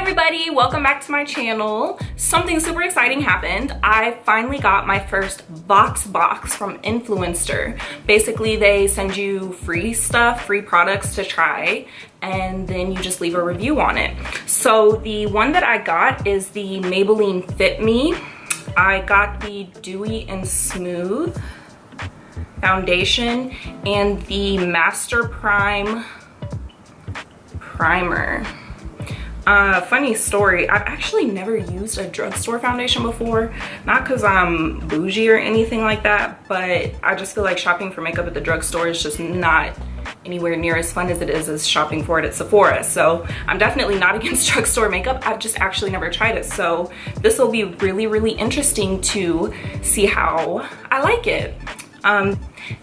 everybody, welcome back to my channel. Something super exciting happened. I finally got my first VoxBox from Influenster. Basically, they send you free stuff, free products to try, and then you just leave a review on it. So the one that I got is the Maybelline Fit Me. I got the Dewy and Smooth foundation and the MasterPrime primer. Funny story, I've actually never used a drugstore foundation before. Not because I'm bougie or anything like that, but I just feel like shopping for makeup at the drugstore is just not anywhere near as fun as it is as shopping for it at Sephora. So I'm definitely not against drugstore makeup. I've just actually never tried it. So this will be really interesting to see how I like it.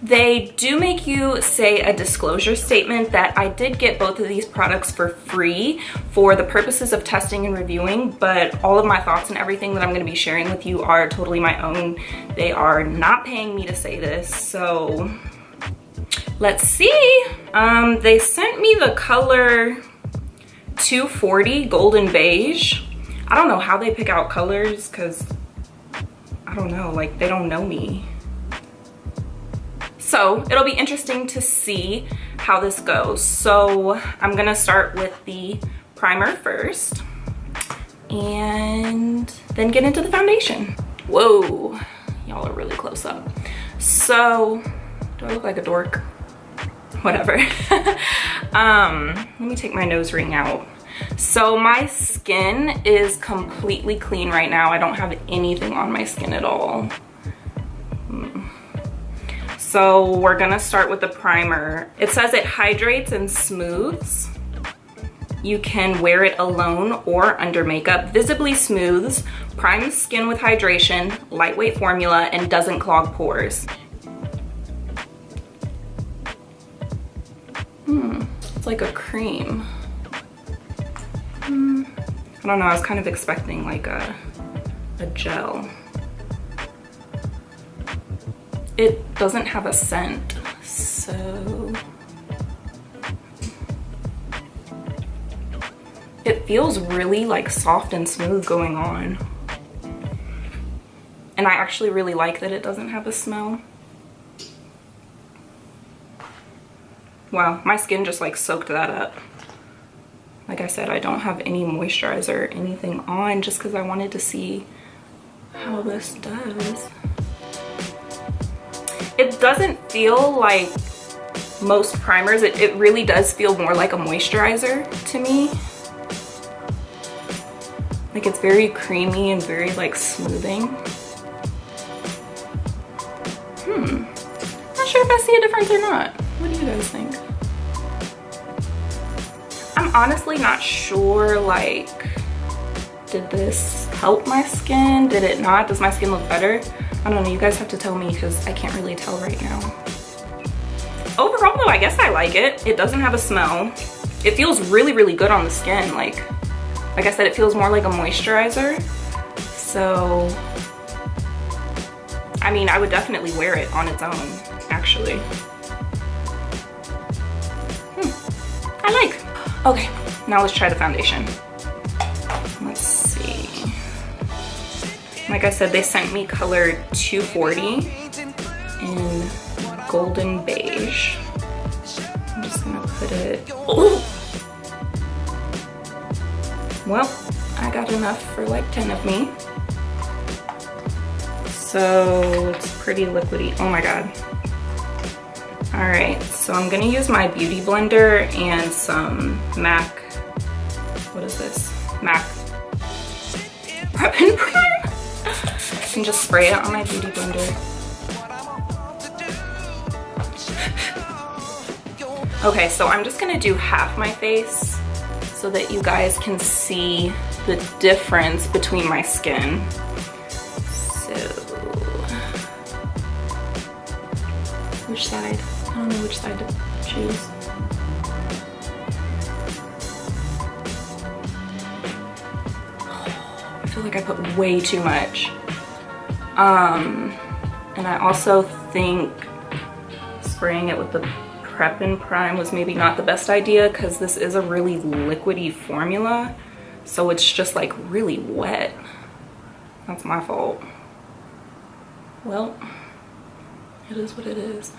They do make you say a disclosure statement that I did get both of these products for free for the purposes of testing and reviewing, but all of my thoughts and everything that I'm going to be sharing with you are totally my own. They are not paying me to say this, so let's see. They sent me the color 240 Golden Beige. I don't know how they pick out colors because I don't know, like they don't know me. So it'll be interesting to see how this goes. So I'm gonna start with the primer first and then get into the foundation. Whoa, y'all are really close up. So, do I look like a dork? Whatever. Let me take my nose ring out. So my skin is completely clean right now. I don't have anything on my skin at all. So we're gonna start with the primer. It says it hydrates and smooths. You can wear it alone or under makeup. Visibly smooths, primes skin with hydration, lightweight formula, and doesn't clog pores. It's like a cream. I don't know, I was kind of expecting like a gel. It doesn't have a scent, so it feels really like soft and smooth going on. And I actually really like that it doesn't have a smell. Wow, my skin just like soaked that up. Like I said, I don't have any moisturizer or anything on just because I wanted to see how this does. It doesn't feel like most primers. It really does feel more like a moisturizer to me. Like it's very creamy and very like smoothing. Not sure if I see a difference or not. What do you guys think? I'm honestly not sure, like, did this help my skin? Did it not? Does my skin look better? I don't know, you guys have to tell me because I can't really tell right now. Overall though, I guess I like it. It doesn't have a smell. It feels really good on the skin. Like I said, it feels more like a moisturizer. So, I mean, I would definitely wear it on its own, actually. I like. Okay, now let's try the foundation. Let's see. Like I said, they sent me color 240 in Golden Beige. I'm just gonna put it, oh! Well, I got enough for like 10 of me. So it's pretty liquidy, oh my God. All right, so I'm gonna use my beauty blender and some MAC, what is this? MAC Prep and Prime? And just spray it on my beauty blender. Okay, so I'm just gonna do half my face so that you guys can see the difference between my skin. So, which side? I don't know which side to choose. I feel like I put way too much. And I also think spraying it with the Prep and Prime was maybe not the best idea because this is a really liquidy formula. so it's just like really wet. That's my fault. Well, it is what it is.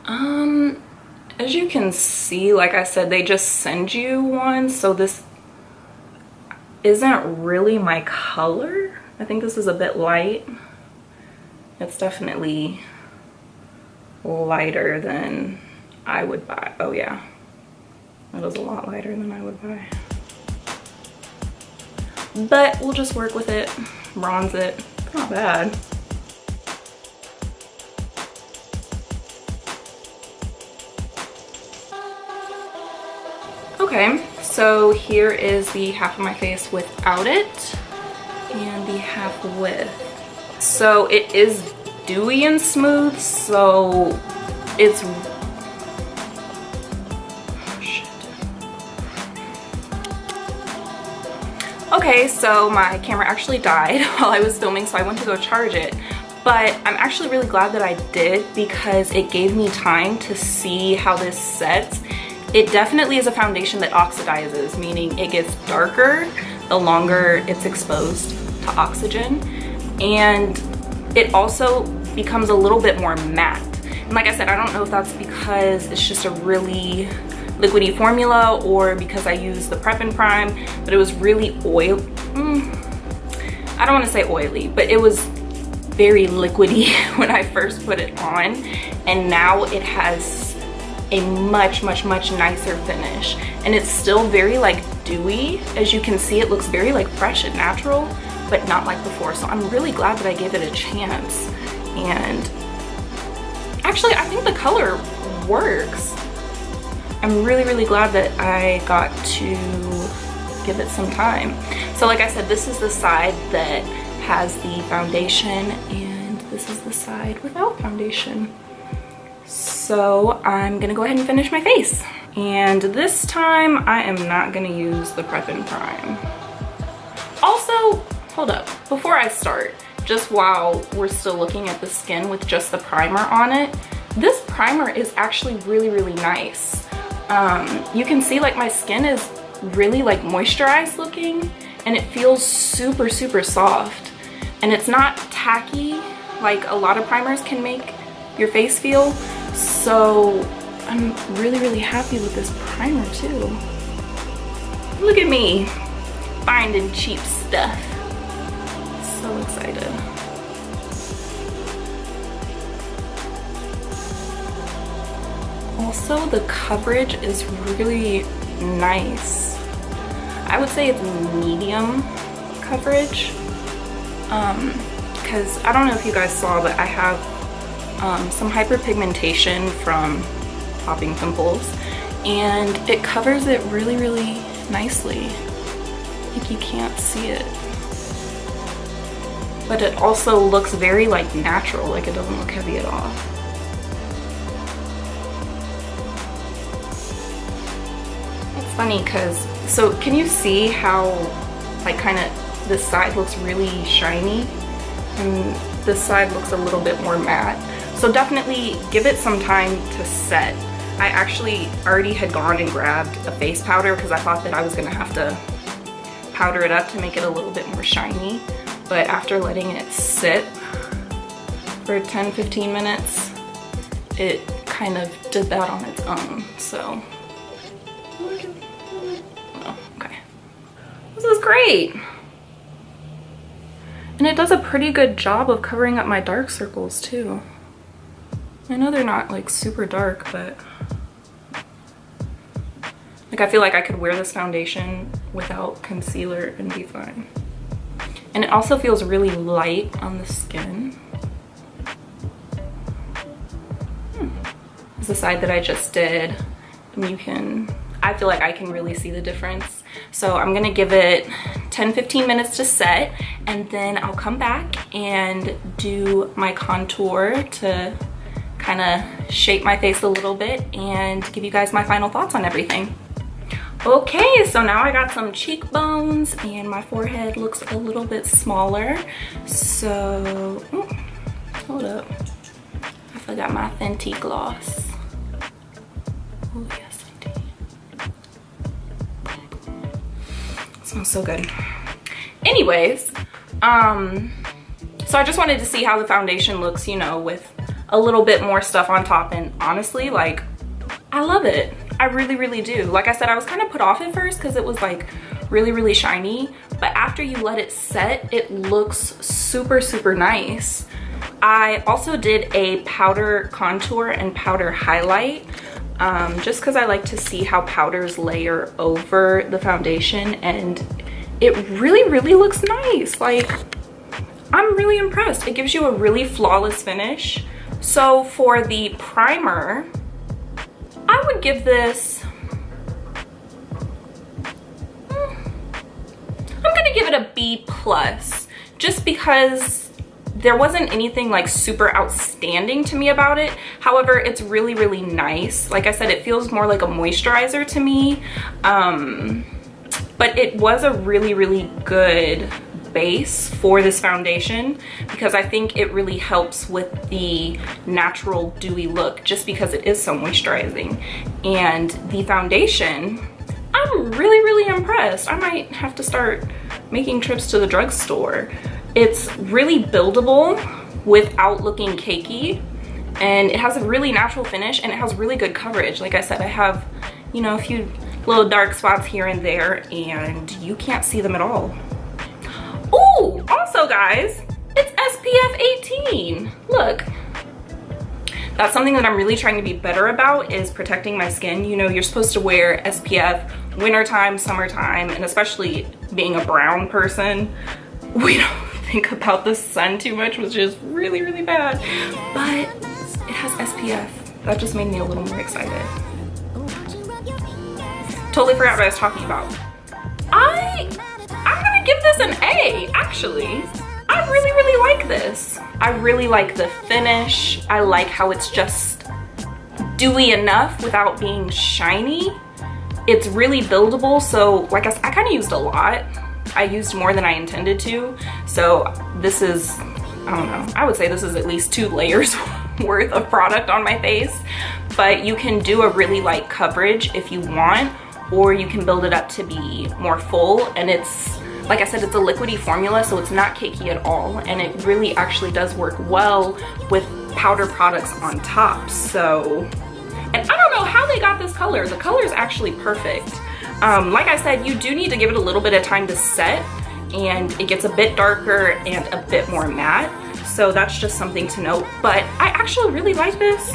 As you can see, like I said, they just send you one, so this isn't really my color. I think this is a bit light. It's definitely lighter than I would buy. Oh yeah, it was a lot lighter than I would buy. But we'll just work with it, bronze it. Not bad. Okay, so here is the half of my face without it and the half with. So it is dewy and smooth, so it's, oh shit. Okay, so my camera actually died while I was filming, so I went to go charge it. But I'm actually really glad that I did, because it gave me time to see how this sets. It definitely is a foundation that oxidizes, meaning it gets darker the longer it's exposed to oxygen. And it also becomes a little bit more matte. And like I said, I don't know if that's because it's just a really liquidy formula or because I used the Prep and Prime, but it was really oily. I don't want to say oily, but it was very liquidy when I first put it on. And now it has a much nicer finish, and it's still very like dewy. As you can see, it looks very like fresh and natural, but not like before. So I'm really glad that I gave it a chance. And actually, I think the color works. I'm really glad that I got to give it some time. So like I said, this is the side that has the foundation, and this is the side without foundation. So I'm gonna go ahead and finish my face. And this time I am not gonna use the Prep and Prime. Also, hold up, before I start, just while we're still looking at the skin with just the primer on it, this primer is actually really nice. You can see like my skin is really like moisturized looking, and it feels super soft. And it's not tacky like a lot of primers can make your face feel. So I'm really happy with this primer too. Look at me finding cheap stuff. So excited. Also, the coverage is really nice. I would say it's medium coverage, because I don't know if you guys saw, but I have some hyperpigmentation from popping pimples, and it covers it really nicely. Like you can't see it, but it also looks very like natural, like it doesn't look heavy at all. It's funny because, so can you see how like kind of this side looks really shiny and this side looks a little bit more matte? So definitely give it some time to set. I actually already had gone and grabbed a face powder because I thought that I was gonna have to powder it up to make it a little bit more shiny. But after letting it sit for 10-15 minutes, it kind of did that on its own. So, oh, okay. This is great. And it does a pretty good job of covering up my dark circles too. I know they're not like super dark, but like I feel like I could wear this foundation without concealer and be fine. And it also feels really light on the skin. This is the side that I just did. And you can, I feel like I can really see the difference. So I'm gonna give it 10-15 minutes to set, and then I'll come back and do my contour to kind of shape my face a little bit and give you guys my final thoughts on everything. Okay, so now I got some cheekbones and my forehead looks a little bit smaller. So, hold up. I forgot my Fenty gloss. Oh yes, I did. It smells smells so good. Anyways, so I just wanted to see how the foundation looks, you know, with a little bit more stuff on top, and honestly, like, I love it. I really, really do. Like I said, I was kind of put off at first because it was like really, really shiny, but after you let it set, it looks super, super nice. I also did a powder contour and powder highlight, just because I like to see how powders layer over the foundation, and it really, really looks nice. Like, I'm really impressed. It gives you a really flawless finish. So for the primer, I would give this, I'm gonna give it a B+, just because there wasn't anything like super outstanding to me about it. However, it's really, really nice. Like I said, it feels more like a moisturizer to me. But it was a really, really good base for this foundation because I think it really helps with the natural dewy look just because it is so moisturizing. And the foundation, I'm really, really impressed. I might have to start making trips to the drugstore. It's really buildable without looking cakey, and it has a really natural finish, and it has really good coverage. Like I said, I have, you know, a few little dark spots here and there, and you can't see them at all. Oh, also guys, it's SPF 18. Look, that's something that I'm really trying to be better about, is protecting my skin. You know, you're supposed to wear SPF wintertime, summertime, and especially being a brown person, we don't think about the sun too much, which is really, really bad. But it has SPF. That just made me a little more excited. Totally forgot what I was talking about. I'm gonna give this an A, actually. I really, really like this. I really like the finish. I like how it's just dewy enough without being shiny. It's really buildable, so like I kind of used a lot. I used more than I intended to. So this is, I don't know, I would say this is at least 2 layers worth of product on my face. But you can do a really light coverage if you want, or you can build it up to be more full. And it's, like I said, it's a liquidy formula, so it's not cakey at all. And it really actually does work well with powder products on top. So, and I don't know how they got this color. The color is actually perfect. Like I said, you do need to give it a little bit of time to set, and it gets a bit darker and a bit more matte. So that's just something to note. But I actually really like this.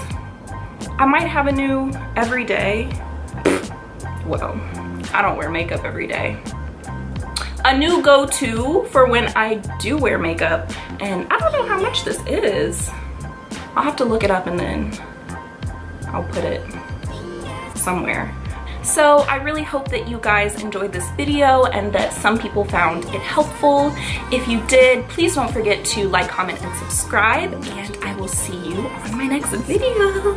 I might have a new every day. Well, I don't wear makeup every day. A new go-to for when I do wear makeup, and I don't know how much this is. I'll have to look it up and then I'll put it somewhere. So I really hope that you guys enjoyed this video and that some people found it helpful. If you did, please don't forget to like, comment, and subscribe, and I will see you on my next video.